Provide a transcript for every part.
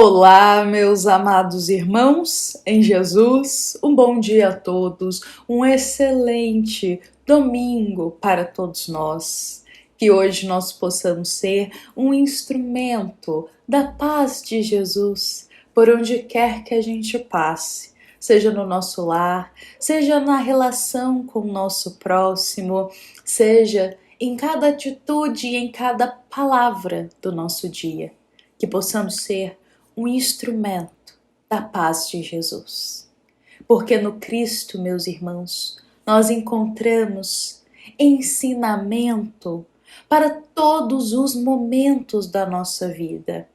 Olá, meus amados irmãos em Jesus, um bom dia a todos, um excelente domingo para todos nós. Que hoje nós possamos ser um instrumento da paz de Jesus por onde quer que a gente passe, seja no nosso lar, seja na relação com o nosso próximo, seja em cada atitude e em cada palavra do nosso dia. Que possamos ser um instrumento da paz de Jesus. Porque no Cristo, meus irmãos, nós encontramos ensinamento para todos os momentos da nossa vida.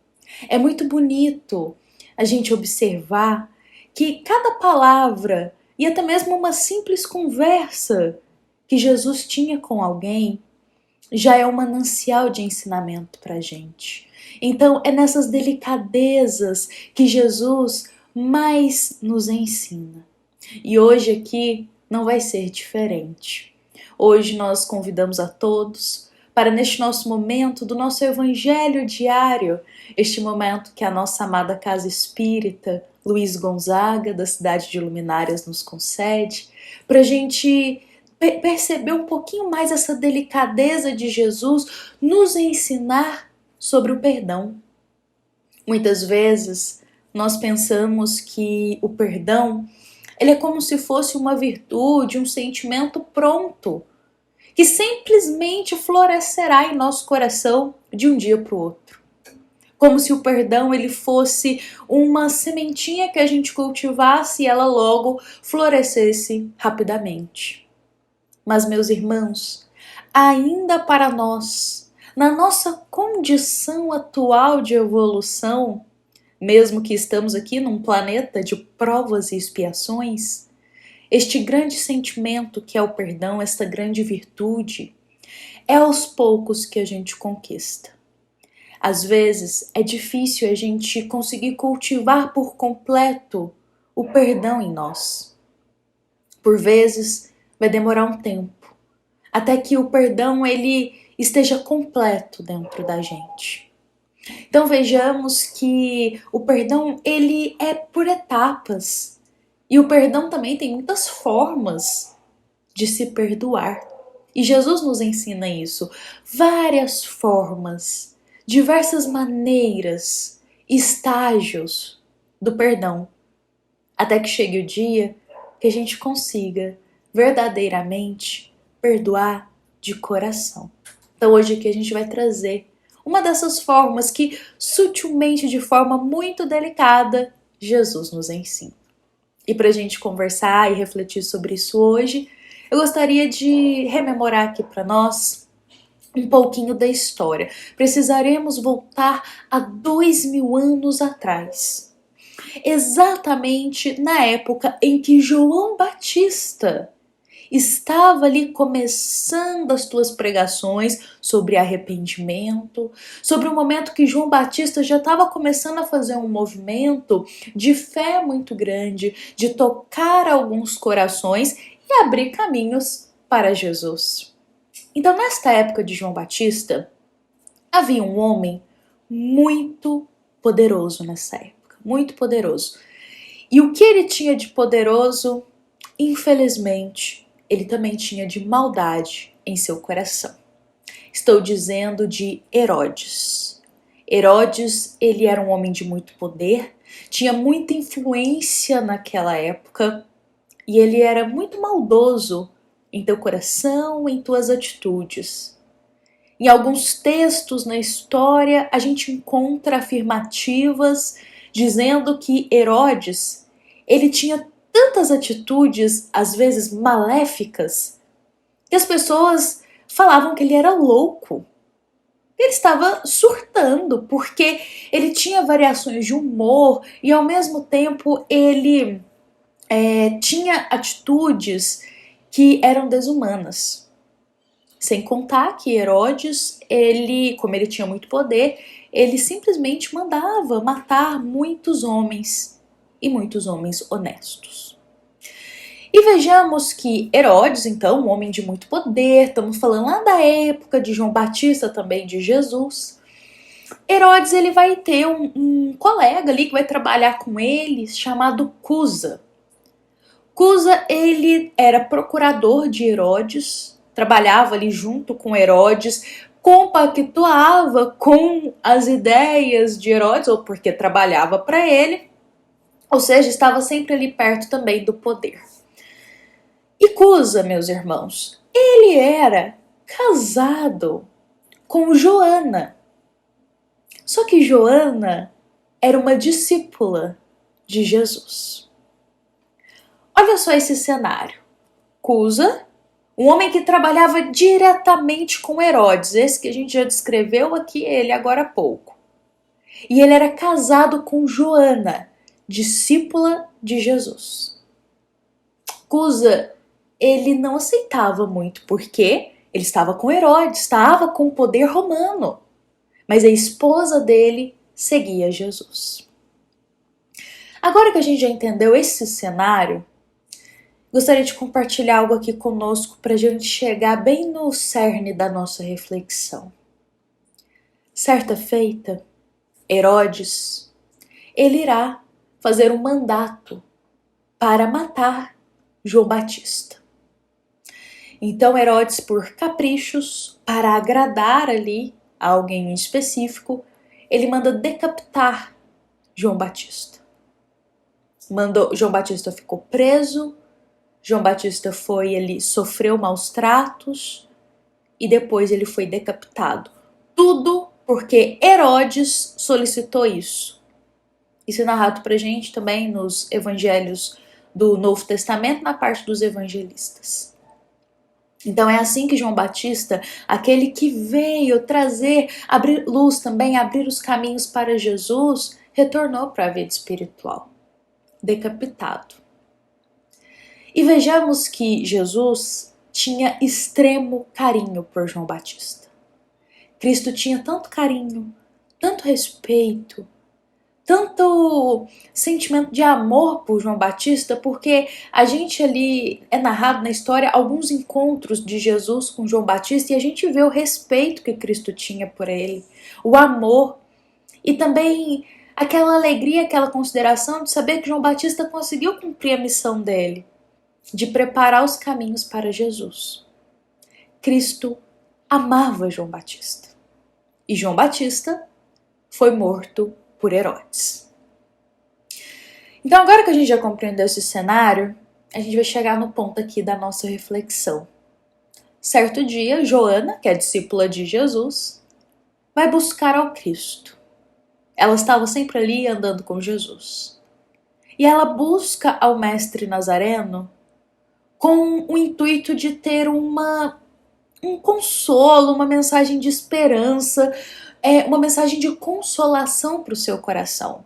É muito bonito a gente observar que cada palavra e até mesmo uma simples conversa que Jesus tinha com alguém já é um manancial de ensinamento para a gente. Então, é nessas delicadezas que Jesus mais nos ensina. E hoje aqui não vai ser diferente. Hoje nós convidamos a todos para, neste nosso momento do nosso evangelho diário, este momento que a nossa amada Casa Espírita, Luiz Gonzaga, da cidade de Luminárias, nos concede, para a gente perceber um pouquinho mais essa delicadeza de Jesus nos ensinar sobre o perdão. Muitas vezes nós pensamos que o perdão ele é como se fosse uma virtude, um sentimento pronto, que simplesmente florescerá em nosso coração de um dia para o outro. Como se o perdão ele fosse uma sementinha que a gente cultivasse e ela logo florescesse rapidamente. Mas, meus irmãos, ainda para nós, na nossa condição atual de evolução, mesmo que estamos aqui num planeta de provas e expiações, este grande sentimento que é o perdão, esta grande virtude, é aos poucos que a gente conquista. Às vezes é difícil a gente conseguir cultivar por completo o perdão em nós. Por vezes vai demorar um tempo, até que o perdão ele esteja completo dentro da gente. Então vejamos que o perdão ele é por etapas. E o perdão também tem muitas formas de se perdoar. E Jesus nos ensina isso. Várias formas, diversas maneiras, estágios do perdão. Até que chegue o dia que a gente consiga verdadeiramente perdoar de coração. Então hoje aqui a gente vai trazer uma dessas formas que sutilmente, de forma muito delicada, Jesus nos ensina. E para a gente conversar e refletir sobre isso hoje, eu gostaria de rememorar aqui para nós um pouquinho da história. Precisaremos voltar a 2000 anos atrás. Exatamente na época em que João Batista estava ali começando as suas pregações sobre arrependimento, sobre o momento que João Batista já estava começando a fazer um movimento de fé muito grande, de tocar alguns corações e abrir caminhos para Jesus. Então, nesta época de João Batista, havia um homem muito poderoso nessa época, muito poderoso. E o que ele tinha de poderoso, infelizmente, ele também tinha de maldade em seu coração. Estou dizendo de Herodes. Herodes, ele era um homem de muito poder, tinha muita influência naquela época e ele era muito maldoso em teu coração, em tuas atitudes. Em alguns textos na história, a gente encontra afirmativas dizendo que Herodes, ele tinha tantas atitudes, às vezes maléficas, que as pessoas falavam que ele era louco. Ele estava surtando, porque ele tinha variações de humor e ao mesmo tempo ele tinha atitudes que eram desumanas. Sem contar que Herodes, como ele tinha muito poder, ele simplesmente mandava matar muitos homens e muitos homens honestos. E vejamos que Herodes, então, um homem de muito poder, estamos falando lá da época de João Batista, também de Jesus, Herodes ele vai ter um colega ali que vai trabalhar com ele, chamado Cusa. Cusa ele era procurador de Herodes, trabalhava ali junto com Herodes, compactuava com as ideias de Herodes, ou porque trabalhava para ele, ou seja, estava sempre ali perto também do poder. E Cusa, meus irmãos, ele era casado com Joana. Só que Joana era uma discípula de Jesus. Olha só esse cenário. Cusa, um homem que trabalhava diretamente com Herodes, esse que a gente já descreveu aqui ele agora há pouco. E ele era casado com Joana, discípula de Jesus. Cusa, ele não aceitava muito, porque ele estava com Herodes, estava com o poder romano. Mas a esposa dele seguia Jesus. Agora que a gente já entendeu esse cenário, gostaria de compartilhar algo aqui conosco para a gente chegar bem no cerne da nossa reflexão. Certa feita, Herodes, ele irá fazer um mandato para matar João Batista. Então Herodes, por caprichos, para agradar ali a alguém em específico, ele manda decapitar João Batista. João Batista ficou preso, João Batista sofreu maus tratos e depois ele foi decapitado. Tudo porque Herodes solicitou isso. Isso é narrado pra gente também nos evangelhos do Novo Testamento, na parte dos evangelistas. Então é assim que João Batista, aquele que veio trazer, abrir luz também, abrir os caminhos para Jesus, retornou para a vida espiritual, decapitado. E vejamos que Jesus tinha extremo carinho por João Batista. Cristo tinha tanto carinho, tanto respeito, tanto sentimento de amor por João Batista, porque a gente ali é narrado na história alguns encontros de Jesus com João Batista e a gente vê o respeito que Cristo tinha por ele, o amor e também aquela alegria, aquela consideração de saber que João Batista conseguiu cumprir a missão dele, de preparar os caminhos para Jesus. Cristo amava João Batista e João Batista foi morto por Herodes. Então agora que a gente já compreendeu esse cenário, a gente vai chegar no ponto aqui da nossa reflexão. Certo dia, Joana, que é discípula de Jesus, vai buscar ao Cristo. Ela estava sempre ali andando com Jesus. E ela busca ao mestre Nazareno com o intuito de ter um consolo, uma mensagem de esperança, uma mensagem de consolação para o seu coração.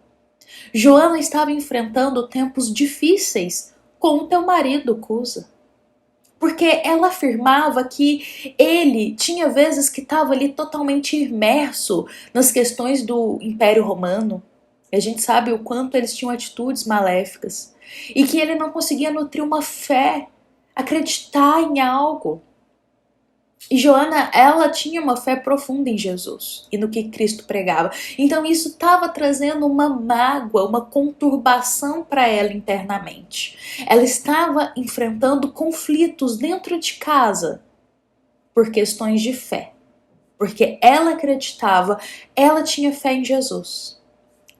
Joana estava enfrentando tempos difíceis com o teu marido, Cusa. Porque ela afirmava que ele tinha vezes que estava ali totalmente imerso nas questões do Império Romano. E a gente sabe o quanto eles tinham atitudes maléficas. E que ele não conseguia nutrir uma fé, acreditar em algo. E Joana, ela tinha uma fé profunda em Jesus e no que Cristo pregava. Então isso estava trazendo uma mágoa, uma conturbação para ela internamente. Ela estava enfrentando conflitos dentro de casa por questões de fé. Porque ela acreditava, ela tinha fé em Jesus.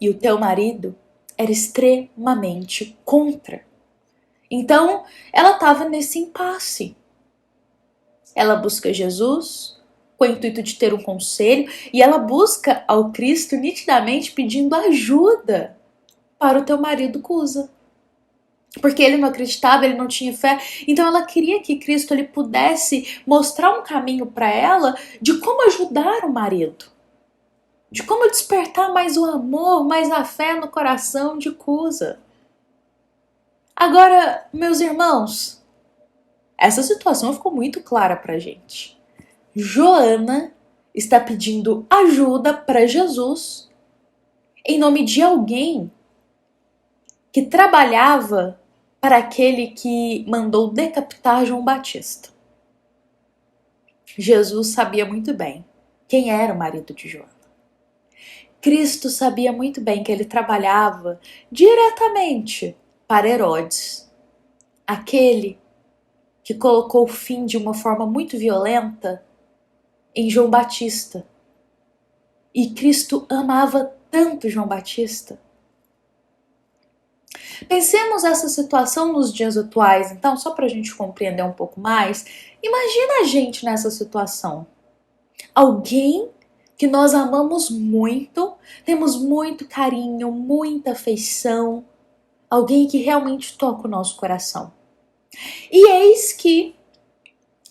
E o teu marido era extremamente contra. Então ela estava nesse impasse. Ela busca Jesus com o intuito de ter um conselho e ela busca ao Cristo nitidamente pedindo ajuda para o teu marido Cusa. Porque ele não acreditava, ele não tinha fé, então ela queria que Cristo ele pudesse mostrar um caminho para ela de como ajudar o marido, de como despertar mais o amor, mais a fé no coração de Cusa. Agora, meus irmãos, essa situação ficou muito clara pra gente. Joana está pedindo ajuda para Jesus em nome de alguém que trabalhava para aquele que mandou decapitar João Batista. Jesus sabia muito bem quem era o marido de Joana. Cristo sabia muito bem que ele trabalhava diretamente para Herodes, aquele que colocou o fim de uma forma muito violenta em João Batista. E Cristo amava tanto João Batista. Pensemos essa situação nos dias atuais, então, só para a gente compreender um pouco mais. Imagina a gente nessa situação. Alguém que nós amamos muito, temos muito carinho, muita afeição, alguém que realmente toca o nosso coração. E eis que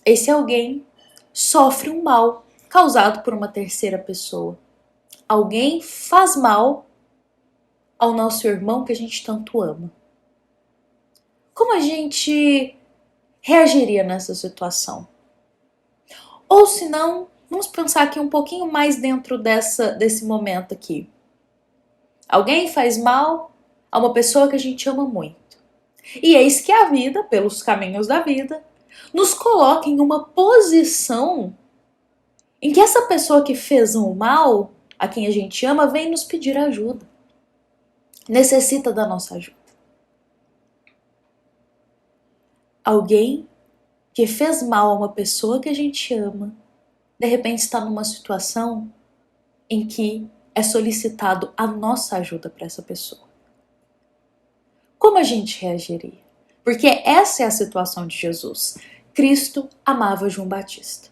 esse alguém sofre um mal causado por uma terceira pessoa. Alguém faz mal ao nosso irmão que a gente tanto ama. Como a gente reagiria nessa situação? Ou se não, vamos pensar aqui um pouquinho mais dentro desse momento aqui. Alguém faz mal a uma pessoa que a gente ama muito. E eis que a vida, pelos caminhos da vida, nos coloca em uma posição em que essa pessoa que fez um mal a quem a gente ama vem nos pedir ajuda. Necessita da nossa ajuda. Alguém que fez mal a uma pessoa que a gente ama, de repente está numa situação em que é solicitado a nossa ajuda para essa pessoa. Como a gente reagiria? Porque essa é a situação de Jesus. Cristo amava João Batista.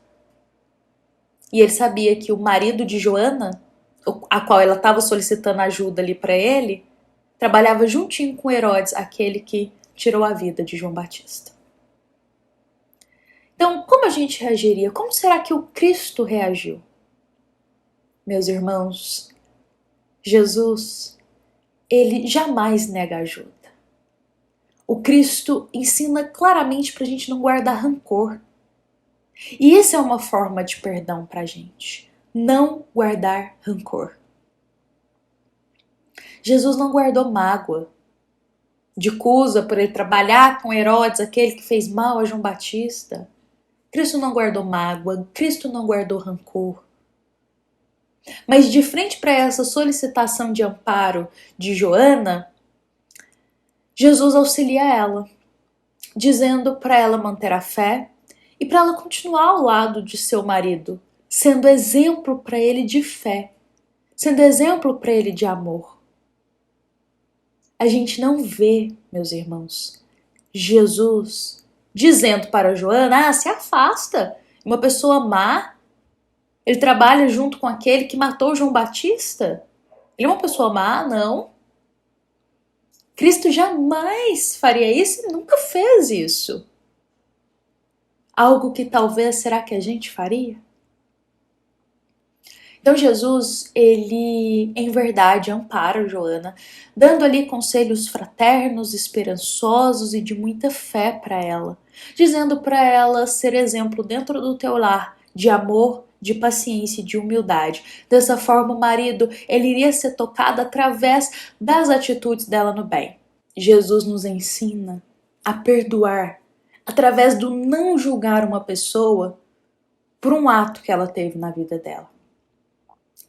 E ele sabia que o marido de Joana, a qual ela estava solicitando ajuda ali para ele, trabalhava juntinho com Herodes, aquele que tirou a vida de João Batista. Então, como a gente reagiria? Como será que o Cristo reagiu? Meus irmãos, Jesus, ele jamais nega ajuda. O Cristo ensina claramente para a gente não guardar rancor. E essa é uma forma de perdão para a gente. Não guardar rancor. Jesus não guardou mágoa de Cusa por ele trabalhar com Herodes, aquele que fez mal a João Batista. Cristo não guardou mágoa, Cristo não guardou rancor. Mas de frente para essa solicitação de amparo de Joana, Jesus auxilia ela, dizendo para ela manter a fé e para ela continuar ao lado de seu marido, sendo exemplo para ele de fé, sendo exemplo para ele de amor. A gente não vê, meus irmãos, Jesus dizendo para Joana, se afasta, uma pessoa má, ele trabalha junto com aquele que matou João Batista? Ele é uma pessoa má? Não. Cristo jamais faria isso e nunca fez isso. Algo que talvez, será que a gente faria? Então Jesus, ele em verdade ampara Joana, dando ali conselhos fraternos, esperançosos e de muita fé para ela, dizendo para ela ser exemplo dentro do teu lar de amor, de paciência e de humildade. Dessa forma, o marido, ele iria ser tocado através das atitudes dela no bem. Jesus nos ensina a perdoar através do não julgar uma pessoa por um ato que ela teve na vida dela.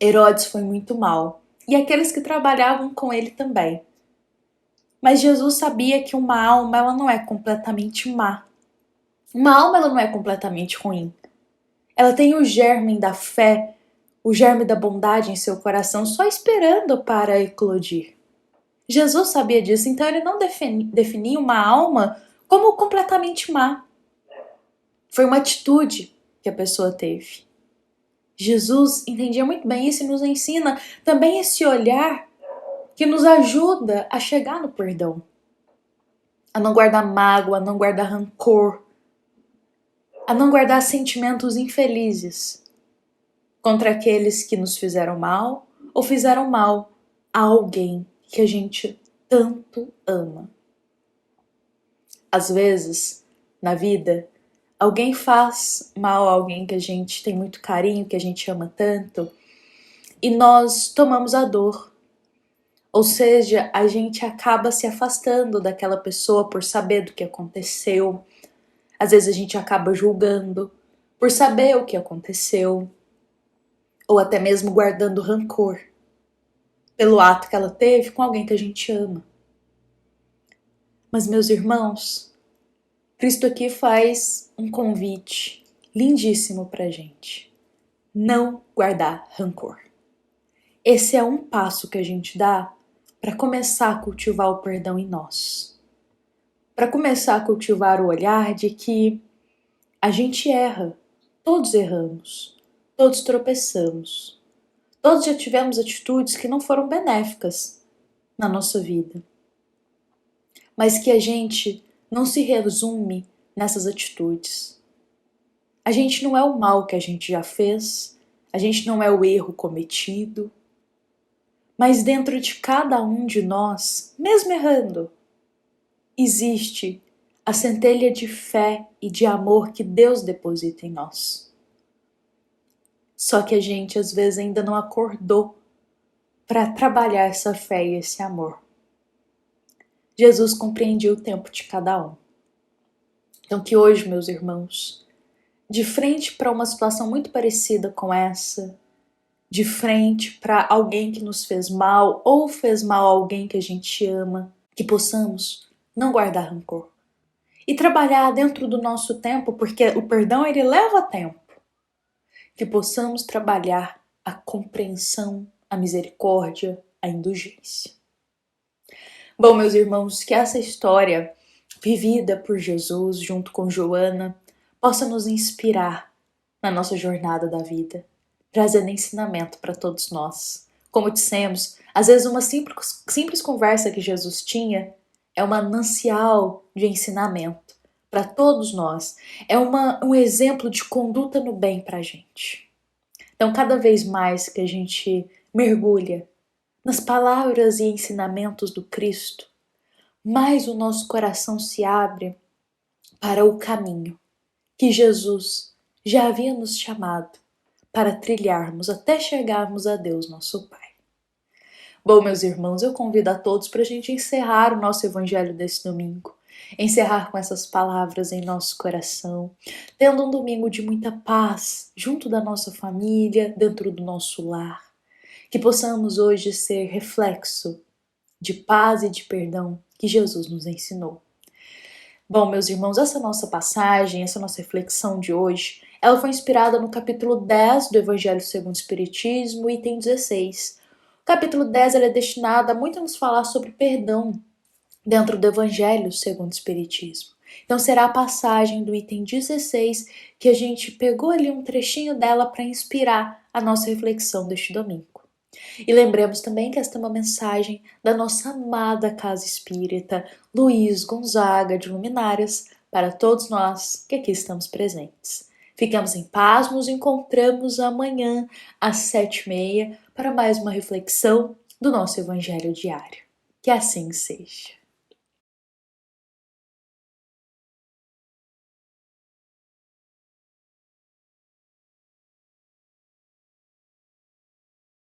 Herodes foi muito mal, e aqueles que trabalhavam com ele também. Mas Jesus sabia que uma alma, ela não é completamente má. Uma alma, ela não é completamente ruim. Ela tem o germe da fé, o germe da bondade em seu coração, só esperando para eclodir. Jesus sabia disso, então ele não definia uma alma como completamente má. Foi uma atitude que a pessoa teve. Jesus entendia muito bem isso e nos ensina também esse olhar que nos ajuda a chegar no perdão. A não guardar mágoa, a não guardar rancor, a não guardar sentimentos infelizes contra aqueles que nos fizeram mal ou fizeram mal a alguém que a gente tanto ama. Às vezes, na vida, alguém faz mal a alguém que a gente tem muito carinho, que a gente ama tanto, e nós tomamos a dor. Ou seja, a gente acaba se afastando daquela pessoa por saber do que aconteceu. Às vezes a gente acaba julgando por saber o que aconteceu, ou até mesmo guardando rancor. pelo ato que ela teve com alguém que a gente ama. Mas, meus irmãos, Cristo aqui faz um convite lindíssimo pra gente. Não guardar rancor. Esse é um passo que a gente dá para começar a cultivar o perdão em nós. Para começar a cultivar o olhar de que a gente erra, todos erramos, todos tropeçamos, todos já tivemos atitudes que não foram benéficas na nossa vida. Mas que a gente não se resume nessas atitudes. A gente não é o mal que a gente já fez, a gente não é o erro cometido, mas dentro de cada um de nós, mesmo errando, existe a centelha de fé e de amor que Deus deposita em nós. Só que a gente às vezes ainda não acordou para trabalhar essa fé e esse amor. Jesus compreendia o tempo de cada um. Então que hoje, meus irmãos, de frente para uma situação muito parecida com essa, de frente para alguém que nos fez mal ou fez mal a alguém que a gente ama, que possamos não guardar rancor e trabalhar dentro do nosso tempo, porque o perdão ele leva tempo, que possamos trabalhar a compreensão, a misericórdia, a indulgência. Bom, meus irmãos, que essa história vivida por Jesus junto com Joana possa nos inspirar na nossa jornada da vida, trazendo ensinamento para todos nós. Como dissemos, às vezes uma simples conversa que Jesus tinha é um manancial de ensinamento para todos nós. É um exemplo de conduta no bem para a gente. Então, cada vez mais que a gente mergulha nas palavras e ensinamentos do Cristo, mais o nosso coração se abre para o caminho que Jesus já havia nos chamado para trilharmos até chegarmos a Deus, nosso Pai. Bom, meus irmãos, eu convido a todos para a gente encerrar o nosso evangelho desse domingo. Encerrar com essas palavras em nosso coração, tendo um domingo de muita paz junto da nossa família, dentro do nosso lar. Que possamos hoje ser reflexo de paz e de perdão que Jesus nos ensinou. Bom, meus irmãos, essa nossa passagem, essa nossa reflexão de hoje, ela foi inspirada no capítulo 10 do Evangelho segundo o Espiritismo, item 16. O capítulo 10 é destinado a muito nos falar sobre perdão dentro do Evangelho segundo o Espiritismo. Então será a passagem do item 16 que a gente pegou ali um trechinho dela para inspirar a nossa reflexão deste domingo. E lembremos também que esta é uma mensagem da nossa amada Casa Espírita Luiz Gonzaga de Luminárias para todos nós que aqui estamos presentes. Ficamos em paz, nos encontramos amanhã às 7h30 para mais uma reflexão do nosso Evangelho diário. Que assim seja.